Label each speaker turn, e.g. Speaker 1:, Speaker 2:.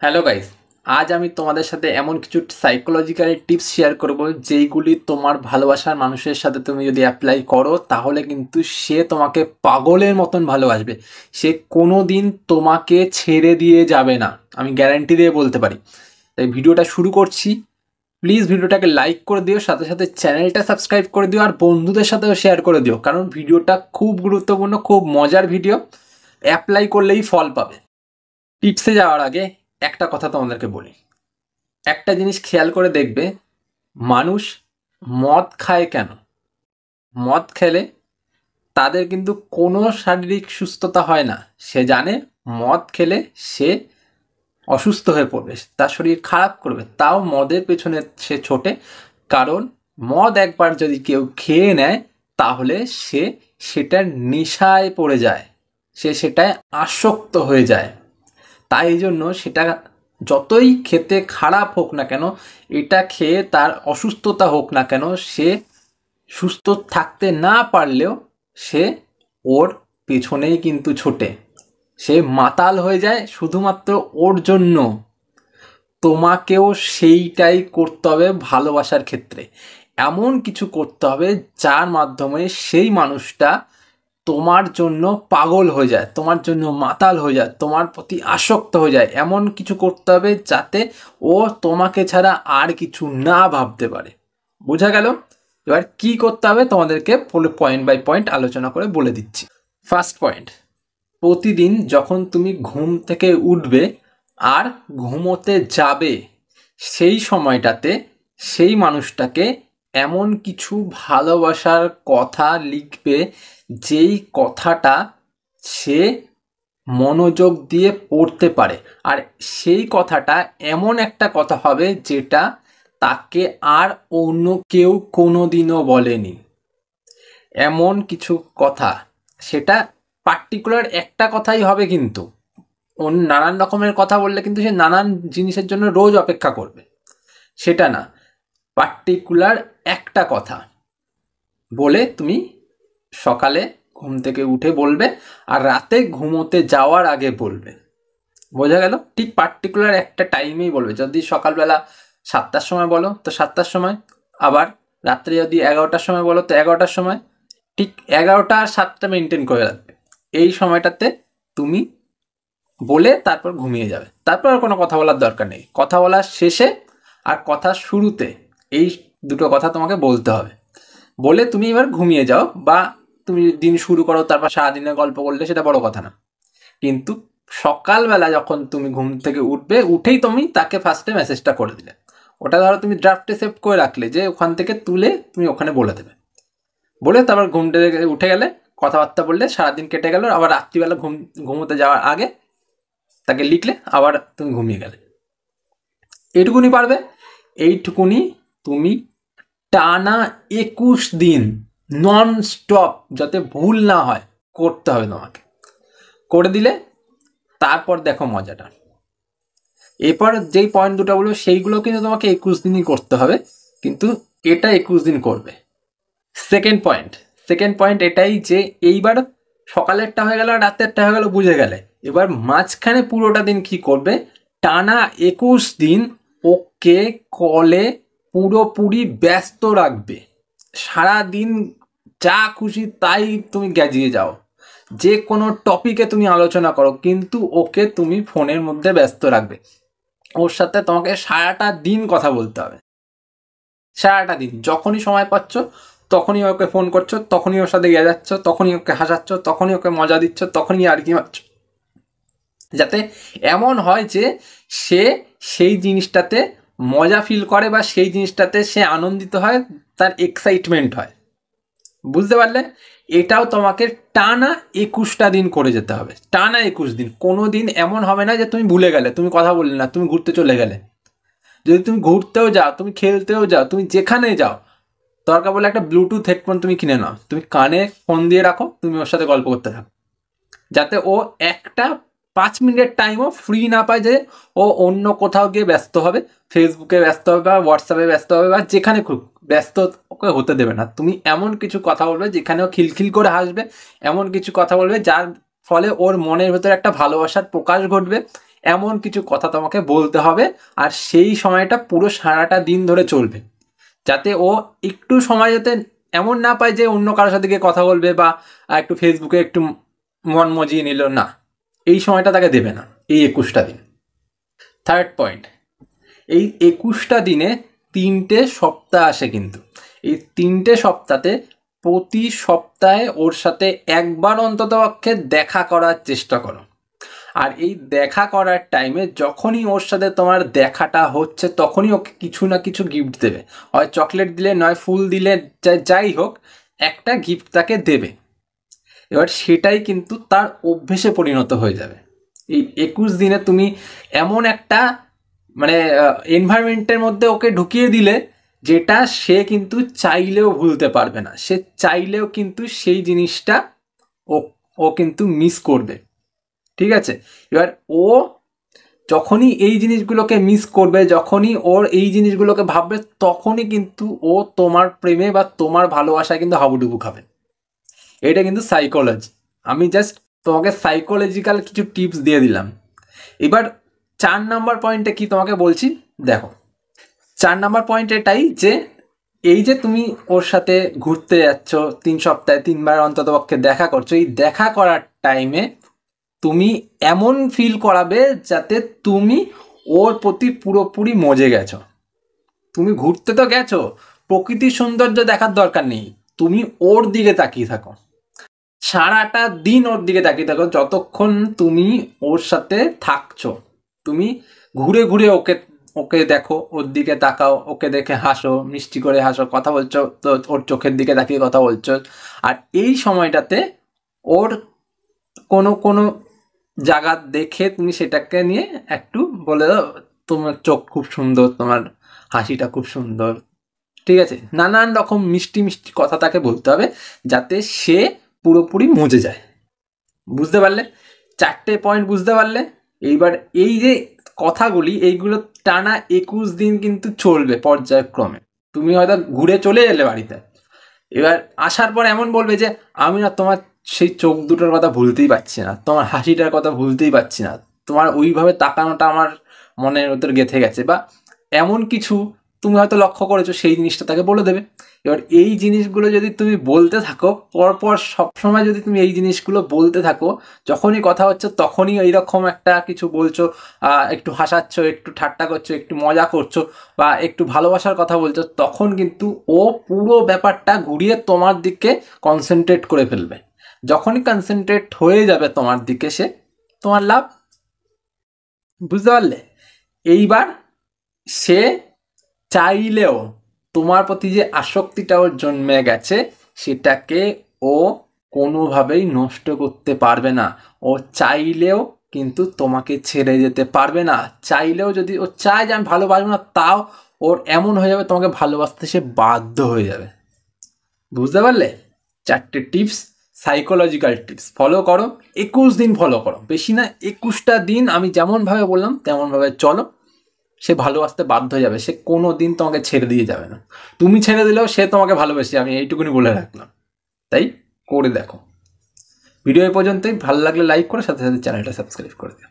Speaker 1: Hello guys, আজ আমি তোমাদের সাথে এমন কিছু সাইকোলজিক্যাল টিপস শেয়ার করব যেইগুলি তোমার ভালোবাসার মানুষের সাথে তুমি যদি অ্যাপ্লাই করো তাহলে কিন্তু সে তোমাকে পাগলের মতন ভালোবাসবে। সে কোনো দিন তোমাকে ছেড়ে দিয়ে যাবে না, আমি গ্যারান্টি দিয়ে বলতে পারি। তাই ভিডিওটা শুরু করছি। প্লিজ ভিডিওটাকে লাইক করে দিও, সাথে সাথে চ্যানেলটা সাবস্ক্রাইব করে দিও, আর বন্ধুদের সাথেও শেয়ার করে দিও, কারণ ভিডিওটা খুব গুরুত্বপূর্ণ, খুব মজার ভিডিও। অ্যাপ্লাই করলেই ফল পাবে। টিপসে যাওয়ার আগে একটা কথা তোমাদেরকে বলি। একটা জিনিস খেয়াল করে দেখবে, মানুষ মদ খায় কেন? মদ খেলে তাদের কিন্তু কোনো শারীরিক সুস্থতা হয় না। সে জানে মদ খেলে সে অসুস্থ হয়ে পড়বে, তার শরীর খারাপ করবে, তাও মদের পেছনে সে ছোটে। কারণ মদ একবার যদি কেউ খেয়ে নেয় তাহলে সে সেটার নেশায় পড়ে যায়, সে সেটায় আসক্ত হয়ে যায়। তাই জন্য সেটা যতই খেতে খারাপ হোক না কেন, এটা খেয়ে তার অসুস্থতা হোক না কেন, সে সুস্থ থাকতে না পারলেও সে ওর পেছনেই কিন্তু ছোটে। সে মাতাল হয়ে যায় শুধুমাত্র ওর জন্য। তোমাকেও সেইটাই করতে হবে ভালোবাসার ক্ষেত্রে। এমন কিছু করতে হবে যার মাধ্যমে সেই মানুষটা তোমার জন্য পাগল হয়ে যায়, তোমার জন্য মাতাল হয়ে যায়, তোমার প্রতি আসক্ত হয়ে যায়। এমন কিছু করতে হবে যাতে ও তোমাকে ছাড়া আর কিছু না ভাবতে পারে। বোঝা গেল? এবার কি করতে হবে তোমাদেরকে পয়েন্ট বাই পয়েন্ট আলোচনা করে বলে দিচ্ছি। ফার্স্ট পয়েন্ট, প্রতিদিন যখন তুমি ঘুম থেকে উঠবে আর ঘুমোতে যাবে সেই সময়টাতে সেই মানুষটাকে এমন কিছু ভালোবাসার কথা লিখবে যেই কথাটা সে মনোযোগ দিয়ে পড়তে পারে। আর সেই কথাটা এমন একটা কথা হবে যেটা তাকে আর অন্য কেউ কোনোদিনও বলেনি। এমন কিছু কথা, সেটা পার্টিকুলার একটা কথাই হবে, কিন্তু নানান রকমের কথা বললে কিন্তু সে নানান জিনিসের জন্য রোজ অপেক্ষা করবে, সেটা না। পার্টিকুলার একটা কথা বলে তুমি সকালে ঘুম থেকে উঠে বলবে আর রাতে ঘুমোতে যাওয়ার আগে বলবে। বোঝা গেল? ঠিক পার্টিকুলার একটা টাইমেই বলবে। যদি সকালবেলা 7টার সময় বলো তো 7টার সময়, আবার রাত্রে যদি 11টার সময় বলো তো 11টার সময়। ঠিক 11টা আর 7টা মেনটেন করে রাখবে। এই সময়টাতে তুমি বলে তারপর ঘুমিয়ে যাবে। তারপর আর কোনো কথা বলার দরকার নেই। কথা বলার শেষে আর কথা শুরুতে এই দুটো কথা তোমাকে বলতে হবে। বলে তুমি এবার ঘুমিয়ে যাও, বা তুমি দিন শুরু করো, তারপর সারাদিনের গল্প করলে সেটা বড় কথা না। কিন্তু সকালবেলা যখন তুমি ঘুম থেকে উঠবে, উঠেই তুমি তাকে ফার্স্টে মেসেজটা করে দিলে। ওটা ধরো তুমি ড্রাফটে সেভ করে রাখলে, যে ওখান থেকে তুলে তুমি ওখানে বলে দেবে। বলে তারপর ঘুম থেকে উঠে গেলে, কথাবার্তা বললে, সারাদিন কেটে গেল, আবার রাত্রিবেলা ঘুমোতে যাওয়ার আগে তাকে লিখলে, আবার তুমি ঘুমিয়ে গেলে। এইটুকুনি পারবে। এইটুকুনি তুমি টানা 21 দিন নন স্টপ, যাতে ভুল না হয়, করতে হবে তোমাকে। করে দিলে তারপর দেখো মজাটা। এরপর যেই পয়েন্ট দুটো বলবো সেইগুলো কিন্তু তোমাকে 21 দিনই করতে হবে, কিন্তু এটা 21 দিন করবে। সেকেন্ড পয়েন্ট এটাই যে এইবার সকালেরটা হয়ে গেল আর রাতেরটা হয়ে গেল, বুঝে গেলে। এবার মাঝখানে পুরোটা দিন কি করবে, টানা 21 দিন ওকে কলে পুরোপুরি ব্যস্ত রাখবে। সারাদিন যা খুশি তাই তুমি গেজিয়ে যাও, যে কোনো টপিকে তুমি আলোচনা করো, কিন্তু ওকে তুমি ফোনের মধ্যে ব্যস্ত রাখবে। ওর সাথে তোমাকে সারাটা দিন কথা বলতে হবে। সারাটা দিন যখনই সময় পাচ্ছ তখনই ওকে ফোন করছো, তখনই ওর সাথে গিয়ে যাচ্ছ, তখনই ওকে হাসাচ্ছ, তখনই ওকে মজা দিচ্ছ, তখনই আর কি মারছ। যাতে এমন হয় যে সে সেই জিনিসটাতে মজা ফিল করে, বা সেই জিনিসটাতে সে আনন্দিত হয়, তার এক্সাইটমেন্ট হয়। বুঝতে পারলে? এটাও তোমাকে টানা 21টা দিন করে যেতে হবে। টানা 21 দিন। কোনো দিন এমন হবে না যে তুমি ভুলে গেলে, তুমি কথা বললে না, তুমি ঘুরতে চলে গেলে। যদি তুমি ঘুরতেও যাও, তুমি খেলতেও যাও, তুমি যেখানে যাও, দরকার বলে একটা ব্লুটুথ হেডফোন তুমি কিনে নাও, তুমি কানে ফোন দিয়ে রাখো, তুমি ওর সাথে গল্প করতে থাকো, যাতে ও একটা 5 মিনিটের টাইমও ফ্রি না পায় যে ও অন্য কোথাও গিয়ে ব্যস্ত হবে, ফেসবুকে ব্যস্ত হবে বা হোয়াটসঅ্যাপে ব্যস্ত হবে বা যেখানে খুব ব্যস্ত ওকে হতে দেবে না। তুমি এমন কিছু কথা বলবে যেখানে ও খিলখিল করে হাসবে, এমন কিছু কথা বলবে যার ফলে ওর মনের ভেতরে একটা ভালোবাসার প্রকাশ ঘটবে, এমন কিছু কথা তোমাকে বলতে হবে, আর সেই সময়টা পুরো সারাটা দিন ধরে চলবে, যাতে ও একটু সময় যাতে এমন না পায় যে অন্য কারোর সাথে গিয়ে কথা বলবে বা একটু ফেসবুকে একটু মন মজিয়ে নিল, না, এই সময়টা তাকে দেবে না এই 21টা দিন। থার্ড পয়েন্ট, এই 21টা দিনে 3টে সপ্তাহ আসে, কিন্তু এই 3টে সপ্তাহে প্রতি সপ্তাহে ওর সাথে একবার অন্তত পক্ষে দেখা করার চেষ্টা করো। আর এই দেখা করার টাইমে যখনই ওর সাথে তোমার দেখাটা হচ্ছে তখনই ওকে কিছু না কিছু গিফট দেবে, হয় চকলেট দিলে নয় ফুল দিলে, যাই হোক একটা গিফট তাকে দেবে। এবার সেটাই কিন্তু তার অভ্যেসে পরিণত হয়ে যাবে। এই 21 দিনে তুমি এমন একটা মানে এনভায়রনমেন্টের মধ্যে ওকে ঢুকিয়ে দিলে যেটা সে কিন্তু চাইলেও ভুলতে পারবে না, সে চাইলেও কিন্তু সেই জিনিসটা ও ও কিন্তু মিস করবে। ঠিক আছে, এবার ও যখনই এই জিনিসগুলোকে মিস করবে, যখনই ওর এই জিনিসগুলোকে ভাববে, তখনই কিন্তু ও তোমার প্রেমে বা তোমার ভালোবাসায় কিন্তু হাবুডুবু খাবে। এটা কিন্তু সাইকোলজি, আমি জাস্ট তোমাকে সাইকোলজিক্যাল কিছু টিপস দিয়ে দিলাম। এবার 4 নাম্বার পয়েন্টে কি তোমাকে বলছি দেখো। 4 নাম্বার পয়েন্ট এটাই যে এই যে তুমি ওর সাথে ঘুরতে যাচ্ছ, 3 সপ্তাহে 3বার অন্তত পক্ষে দেখা করছো, এই দেখা করার টাইমে তুমি এমন ফিল করাবে যাতে তুমি ওর প্রতি পুরোপুরি মজে গেছো। তুমি ঘুরতে তো গেছো, প্রকৃতির সৌন্দর্য দেখার দরকার নেই, তুমি ওর দিকে তাকিয়ে থাকো, সারাটা দিন ওর দিকে তাকিয়ে থাকো, যতক্ষণ তুমি ওর সাথে থাকছো। তুমি ঘুরে ঘুরে ওকে ওকে দেখো, ওর দিকে তাকাও, ওকে দেখে হাসো, মিষ্টি করে হাসো, কথা বলছো তো ওর চোখের দিকে তাকিয়ে কথা বলছো। আর এই সময়টাতে ওর কোনো কোনো জায়গা দেখে তুমি সেটাকে নিয়ে একটু বলে দাও, তোমার চোখ খুব সুন্দর, তোমার হাসিটা খুব সুন্দর। ঠিক আছে, নানান রকম মিষ্টি মিষ্টি কথা তাকে বলতে হবে যাতে সে পুরোপুরি মজে যায়। বুঝতে পারলে? 4টে পয়েন্ট বুঝতে পারলে? এইবার এই যে কথাগুলি, এইগুলো টানা 21 দিন কিন্তু চলবে পর্যায়ক্রমে। তুমি হয়তো ঘুরে চলে এলে বাড়িতে, এবার আসার পর এমন বলবে যে আমি না তোমার সেই চোখ দুটোর কথা ভুলতেই পারছি না, তোমার হাসিটার কথা ভুলতেই পারছি না, তোমার ওইভাবে তাকানোটা আমার মনের ভেতর গেঁথে গেছে, বা এমন কিছু তুমি হয়তো লক্ষ্য করেছো, সেই জিনিসটা তাকে বলে দেবে। এবার এই জিনিসগুলো যদি তুমি বলতে থাকো পরপর সবসময়, যদি তুমি এই জিনিসগুলো বলতে থাকো, যখনই কথা হচ্ছে তখনই এইরকম একটা কিছু বলছো, একটু হাসাচ্ছ, একটু ঠাট্টা করছো, একটু মজা করছো, বা একটু ভালোবাসার কথা বলছো, তখন কিন্তু ও পুরো ব্যাপারটা ঘুরিয়ে তোমার দিকে কনসেন্ট্রেট করে ফেলবে। যখনই কনসেন্ট্রেট হয়ে যাবে তোমার দিকে, সে তোমার লাভ। বুঝতে পারলে? এইবার সে চাইলেও তোমার প্রতি যে আসক্তিটা ওর জন্মে গেছে সেটাকে ও কোনোভাবেই নষ্ট করতে পারবে না। ও চাইলেও কিন্তু তোমাকে ছেড়ে যেতে পারবে না। চাইলেও যদি ও চায় যে আমি ভালোবাসবো না, তাও ওর এমন হয়ে যাবে তোমাকে ভালোবাসতে সে বাধ্য হয়ে যাবে। বুঝতে পারলে? 4টে টিপস, সাইকোলজিক্যাল টিপস ফলো করো, 21 দিন ফলো করো, বেশি না, 21টা দিন আমি যেমনভাবে বললাম তেমনভাবে চলো, সে ভালোবাসতে বাধ্য হয়ে যাবে, সে কোনো দিন তোমাকে ছেড়ে দিয়ে যাবে না। তুমি ছেড়ে দিলেও সে তোমাকে ভালোবাসে, আমি এইটুকুনি বলে রাখলাম। তাই করে দেখো। ভিডিও এই পর্যন্তই, ভালো লাগলে লাইক করে সাথে সাথে চ্যানেলটা সাবস্ক্রাইব করে দিও।